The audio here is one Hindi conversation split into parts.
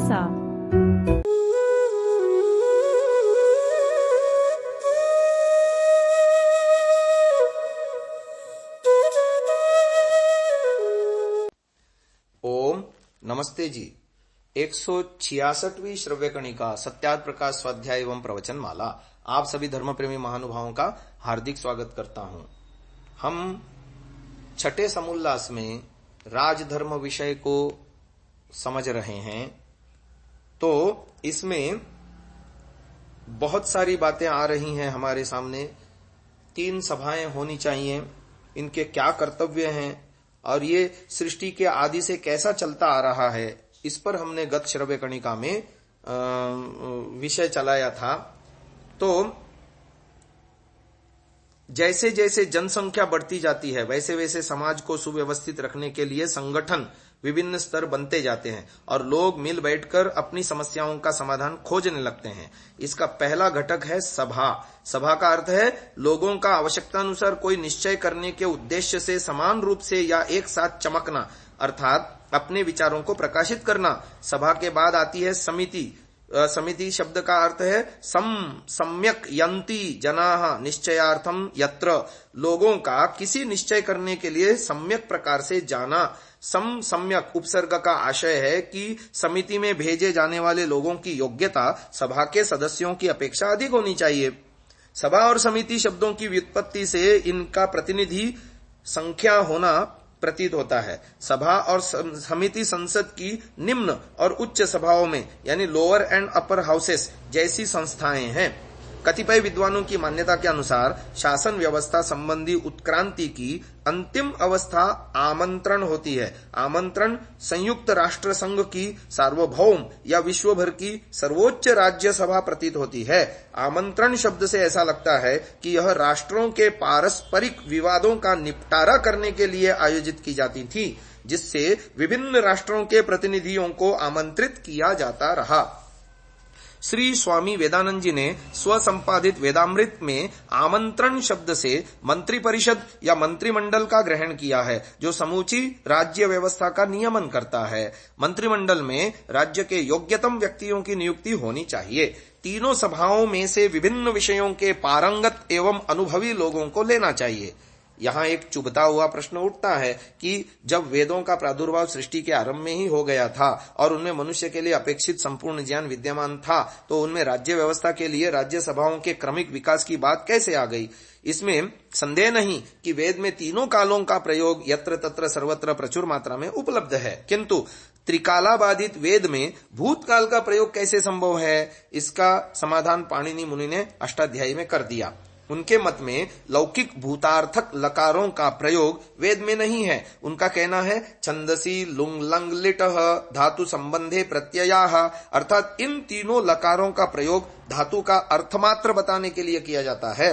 सा। ओम नमस्ते जी। 166वीं श्रव्य कणिका सत्यार्थ प्रकाश स्वाध्याय एवं प्रवचन माला आप सभी धर्म प्रेमी महानुभावों का हार्दिक स्वागत करता हूं। हम छठे समोल्लास में राजधर्म विषय को समझ रहे हैं। तो इसमें बहुत सारी बातें आ रही हैं हमारे सामने। 3 सभाएं होनी चाहिए, इनके क्या कर्तव्य हैं और ये सृष्टि के आदि से कैसा चलता आ रहा है, इस पर हमने गत श्रव्य कणिका में विषय चलाया था। तो जैसे जैसे जनसंख्या बढ़ती जाती है वैसे वैसे समाज को सुव्यवस्थित रखने के लिए संगठन विभिन्न स्तर बनते जाते हैं और लोग मिल बैठकर अपनी समस्याओं का समाधान खोजने लगते हैं। इसका पहला घटक है सभा। सभा का अर्थ है लोगों का आवश्यकता अनुसार कोई निश्चय करने के उद्देश्य से समान रूप से या एक साथ चमकना, अर्थात अपने विचारों को प्रकाशित करना। सभा के बाद आती है समिति। समिति शब्द का अर्थ है सम्यक यन्ति जनाः निश्चयार्थम यत्र, लोगों का किसी निश्चय करने के लिए सम्यक प्रकार से जाना। सम्यक उपसर्ग का आशय है कि समिति में भेजे जाने वाले लोगों की योग्यता सभा के सदस्यों की अपेक्षा अधिक होनी चाहिए। सभा और समिति शब्दों की व्युत्पत्ति से इनका प्रतिनिधि संख्या होना प्रतीत होता है। सभा और समिति संसद की निम्न और उच्च सभाओं में यानी लोअर एंड अपर हाउसेस जैसी संस्थाएं हैं। कतिपय विद्वानों की मान्यता के अनुसार शासन व्यवस्था संबंधी उत्क्रांति की अंतिम अवस्था आमंत्रण होती है। आमंत्रण संयुक्त राष्ट्र संघ की सार्वभौम या विश्व भर की सर्वोच्च राज्य सभा प्रतीत होती है। आमंत्रण शब्द से ऐसा लगता है कि यह राष्ट्रों के पारस्परिक विवादों का निपटारा करने के लिए आयोजित की जाती थी, जिससे विभिन्न राष्ट्रों के प्रतिनिधियों को आमंत्रित किया जाता रहा। श्री स्वामी वेदानंद जी ने स्वसंपादित वेदामृत में आमंत्रण शब्द से मंत्री परिषद या मंत्रिमंडल का ग्रहण किया है, जो समूची राज्य व्यवस्था का नियमन करता है। मंत्रिमंडल में राज्य के योग्यतम व्यक्तियों की नियुक्ति होनी चाहिए। तीनों सभाओं में से विभिन्न विषयों के पारंगत एवं अनुभवी लोगों को लेना चाहिए। यहाँ एक चुभता हुआ प्रश्न उठता है कि जब वेदों का प्रादुर्भाव सृष्टि के आरंभ में ही हो गया था और उनमें मनुष्य के लिए अपेक्षित संपूर्ण ज्ञान विद्यमान था, तो उनमें राज्य व्यवस्था के लिए राज्य सभाओं के क्रमिक विकास की बात कैसे आ गई? इसमें संदेह नहीं कि वेद में तीनों कालों का प्रयोग यत्र तत्र सर्वत्र प्रचुर मात्रा में उपलब्ध है, किंतु त्रिकालाबाधित वेद में भूतकाल का प्रयोग कैसे संभव है? इसका समाधान पाणिनि मुनि ने अष्टाध्यायी में कर दिया। उनके मत में लौकिक भूतार्थक लकारों का प्रयोग वेद में नहीं है। उनका कहना है छंदसी लुंग लंग लिट धातु संबंधे प्रत्ययाः, अर्थात इन तीनों लकारों का प्रयोग धातु का अर्थमात्र बताने के लिए किया जाता है।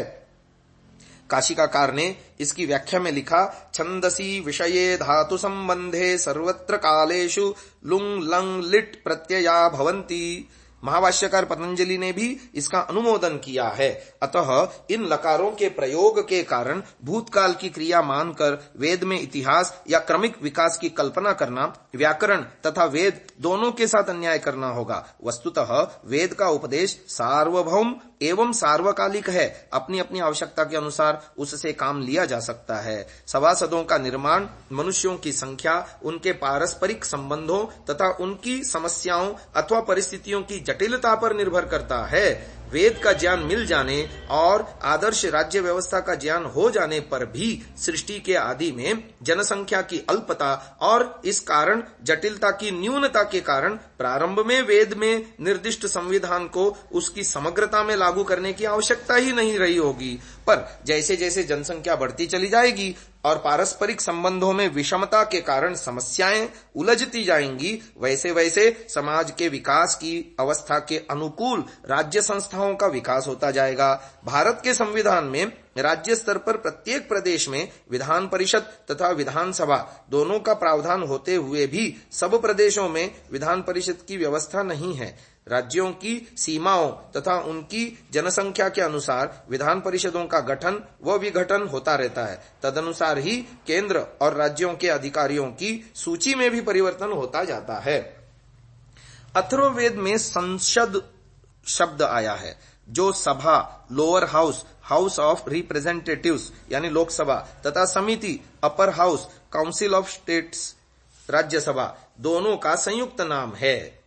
काशिकाकार ने इसकी व्याख्या में लिखा, छंदसी विषये धातु संबंधे सर्वत्र कालेषु लुंग लंग लिट प्रत्यया भवन्ति। महाभाष्यकार पतंजलि ने भी इसका अनुमोदन किया है। अतः इन लकारों के प्रयोग के कारण भूतकाल की क्रिया मानकर वेद में इतिहास या क्रमिक विकास की कल्पना करना व्याकरण तथा वेद दोनों के साथ अन्याय करना होगा। वस्तुतः वेद का उपदेश सार्वभौम एवं सार्वकालिक है। अपनी अपनी आवश्यकता के अनुसार उससे काम लिया जा सकता है। सभासदों का निर्माण मनुष्यों की संख्या, उनके पारस्परिक संबंधों तथा उनकी समस्याओं अथवा परिस्थितियों की जटिलता पर निर्भर करता है। वेद का ज्ञान मिल जाने और आदर्श राज्य व्यवस्था का ज्ञान हो जाने पर भी सृष्टि के आदि में जनसंख्या की अल्पता और इस कारण जटिलता की न्यूनता के कारण प्रारंभ में वेद में निर्दिष्ट संविधान को उसकी समग्रता में लागू करने की आवश्यकता ही नहीं रही होगी। पर जैसे जैसे जनसंख्या बढ़ती चली जाएगी और पारस्परिक संबंधों में विषमता के कारण समस्याएं उलझती जाएंगी, वैसे वैसे समाज के विकास की अवस्था के अनुकूल राज्य संस्थाओं का विकास होता जाएगा। भारत के संविधान में राज्य स्तर पर प्रत्येक प्रदेश में विधान परिषद तथा विधानसभा दोनों का प्रावधान होते हुए भी सब प्रदेशों में विधान परिषद की व्यवस्था नहीं है। राज्यों की सीमाओं तथा उनकी जनसंख्या के अनुसार विधान परिषदों का गठन व विघटन होता रहता है। तदनुसार ही केंद्र और राज्यों के अधिकारियों की सूची में भी परिवर्तन होता जाता है। अथर्ववेद में संसद शब्द आया है, जो सभा, lower house, house of representatives यानी लोकसभा, तथा समिति, upper house, council of states, Rajya Sabha, दोनों का संयुक्त नाम है।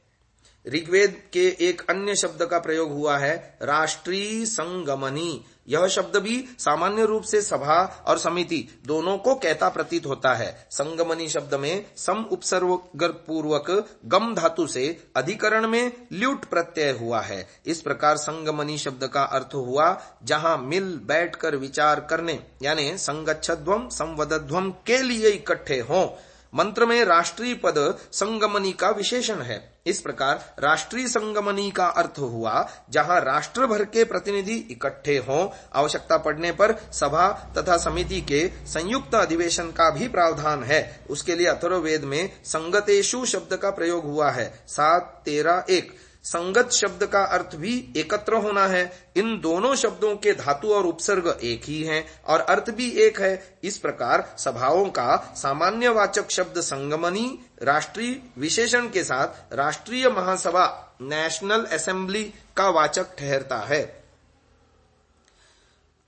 ऋग्वेद के एक अन्य शब्द का प्रयोग हुआ है राष्ट्रीय संगमनी। यह शब्द भी सामान्य रूप से सभा और समिति दोनों को कहता प्रतीत होता है। संगमनी शब्द में सम उपसर्ग पूर्वक गम धातु से अधिकरण में ल्यूट प्रत्यय हुआ है। इस प्रकार संगमनी शब्द का अर्थ हुआ जहां मिल बैठकर विचार करने यानी संगच्छध्वम संवदध्वम के लिए इकट्ठे हों। मंत्र में राष्ट्रीय पद संगमनी का विशेषण है। इस प्रकार राष्ट्रीय संगमनी का अर्थ हुआ जहां राष्ट्र भर के प्रतिनिधि इकट्ठे हों। आवश्यकता पड़ने पर सभा तथा समिति के संयुक्त अधिवेशन का भी प्रावधान है। उसके लिए अथर्ववेद में संगतेषु शब्द का प्रयोग हुआ है 7:13-1। संगत शब्द का अर्थ भी एकत्र होना है। इन दोनों शब्दों के धातु और उपसर्ग एक ही हैं और अर्थ भी एक है। इस प्रकार सभाओं का सामान्यवाचक शब्द संगमनी राष्ट्रीय विशेषण के साथ राष्ट्रीय महासभा नेशनल असेंबली का वाचक ठहरता है।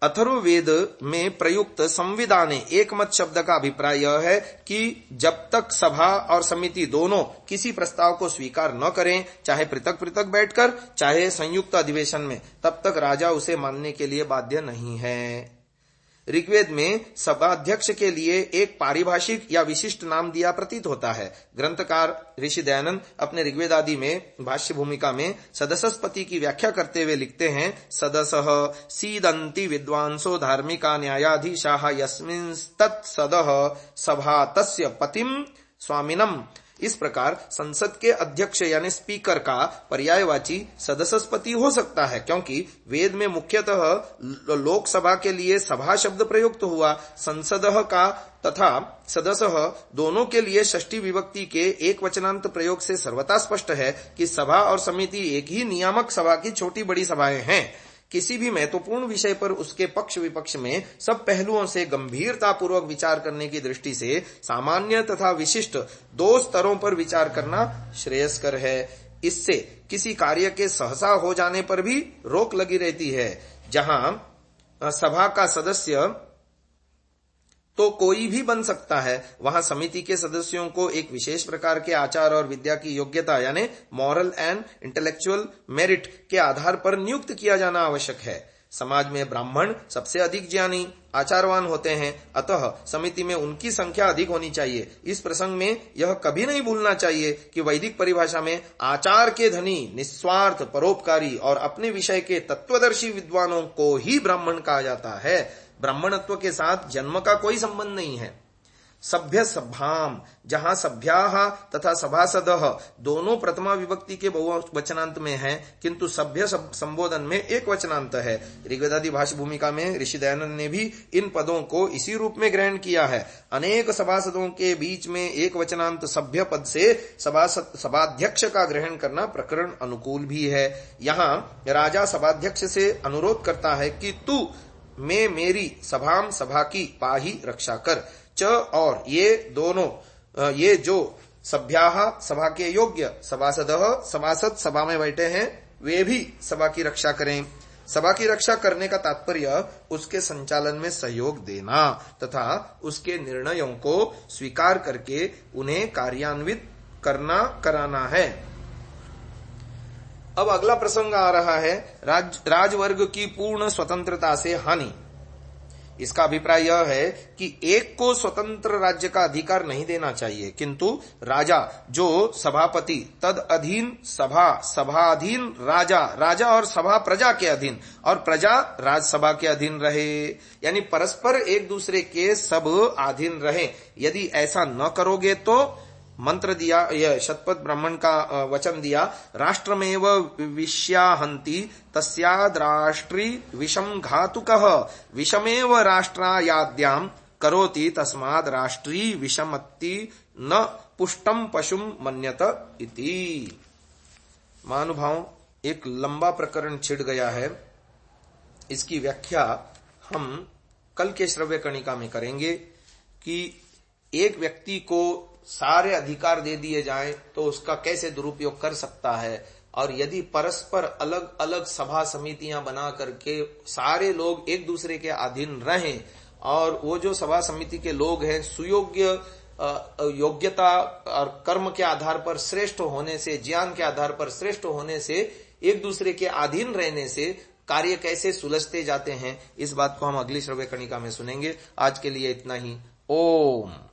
अथर्ववेद में प्रयुक्त संविधाने एकमत शब्द का अभिप्राय यह है कि जब तक सभा और समिति दोनों किसी प्रस्ताव को स्वीकार न करें, चाहे पृथक पृथक बैठकर चाहे संयुक्त अधिवेशन में, तब तक राजा उसे मानने के लिए बाध्य नहीं है। ऋग्वेद में सभाध्यक्ष के लिए एक पारिभाषिक या विशिष्ट नाम दिया प्रतीत होता है। ग्रंथकार ऋषि दयानंद अपने ऋग्वेद आदि में भाष्य भूमिका में सदसस्पति की व्याख्या करते हुए लिखते हैं, सदसः सीदन्ति विद्वांसो धार्मिका न्यायाधीशाः यस्मिंस्तत्सदः सभा तस्य पतिम स्वामिनम। इस प्रकार संसद के अध्यक्ष यानी स्पीकर का पर्यायवाची सदस्यपति हो सकता है, क्योंकि वेद में मुख्यतः लोकसभा के लिए सभा शब्द प्रयुक्त हुआ। संसदः का तथा सदसः दोनों के लिए षष्ठी विभक्ति के एक वचनांत प्रयोग से सर्वथा स्पष्ट है कि सभा और समिति एक ही नियामक सभा की छोटी बड़ी सभाएं हैं। किसी भी महत्वपूर्ण विषय पर उसके पक्ष विपक्ष में सब पहलुओं से गंभीरता पूर्वक विचार करने की दृष्टि से सामान्य तथा विशिष्ट दो स्तरों पर विचार करना श्रेयस्कर है। इससे किसी कार्य के सहसा हो जाने पर भी रोक लगी रहती है। जहां सभा का सदस्य तो कोई भी बन सकता है, वहां समिति के सदस्यों को एक विशेष प्रकार के आचार और विद्या की योग्यता यानी मॉरल एंड इंटेलेक्चुअल मेरिट के आधार पर नियुक्त किया जाना आवश्यक है। समाज में ब्राह्मण सबसे अधिक ज्ञानी आचारवान होते हैं, अतः समिति में उनकी संख्या अधिक होनी चाहिए। इस प्रसंग में यह कभी नहीं भूलना चाहिए कि वैदिक परिभाषा में आचार के धनी, निस्वार्थ, परोपकारी और अपने विषय के तत्वदर्शी विद्वानों को ही ब्राह्मण कहा जाता है। ब्राह्मणत्व के साथ जन्म का कोई संबंध नहीं है। सभ्य सभाम, जहां सभ्याः तथा सभासदः दोनों प्रथमा विभक्ति के बहुवचनांत में हैं, किंतु सभ्य संबोधन में एक वचनांत है। ऋग्वेदादि भाष्य भूमिका में ऋषि दयानंद ने भी इन पदों को इसी रूप में ग्रहण किया है। अनेक सभासदों के बीच में एक वचनांत सभ्य पद से सभाध्यक्ष का ग्रहण करना प्रकरण अनुकूल भी है। यहाँ राजा सभाध्यक्ष से अनुरोध करता है कि तू मैं मेरी सभाम सभा की पाही रक्षा कर। च और ये दोनों, ये जो सभ्याः सभा के योग्य, सभासदः सभासद सभा में बैठे हैं, वे भी सभा की रक्षा करें। सभा की रक्षा करने का तात्पर्य उसके संचालन में सहयोग देना तथा उसके निर्णयों को स्वीकार करके उन्हें कार्यान्वित कराना है। अब अगला प्रसंग आ रहा है राजवर्ग की पूर्ण स्वतंत्रता से हानि। इसका अभिप्राय यह है कि एक को स्वतंत्र राज्य का अधिकार नहीं देना चाहिए, किंतु राजा जो सभापति तद अधीन सभा, सभाधीन राजा, राजा और सभा प्रजा के अधीन और प्रजा राजसभा के अधीन रहे, यानी परस्पर एक दूसरे के सब अधीन रहे। यदि ऐसा न करोगे तो मंत्र दिया, यह शतपथ ब्राह्मण का वचन दिया, राष्ट्रमेव विष्याहन्ति तस्याद् राष्ट्री विषम घातुकः विषमेव राष्ट्रायाद्याम करोति तस्माद् राष्ट्री विषमत्ति न पुष्टम पशुम मन्यत इति। महानुभाव, एक लंबा प्रकरण छिड़ गया है। इसकी व्याख्या हम कल के श्रव्य कणिका में करेंगे कि एक व्यक्ति को सारे अधिकार दे दिए जाएं तो उसका कैसे दुरुपयोग कर सकता है। और यदि परस्पर अलग अलग सभा समितियां बना करके सारे लोग एक दूसरे के अधीन रहें और वो जो सभा समिति के लोग हैं सुयोग्य योग्यता और कर्म के आधार पर श्रेष्ठ होने से, ज्ञान के आधार पर श्रेष्ठ होने से, एक दूसरे के अधीन रहने से कार्य कैसे सुलझते जाते हैं, इस बात को हम अगली श्रव्य कणिका में सुनेंगे। आज के लिए इतना ही। ओम।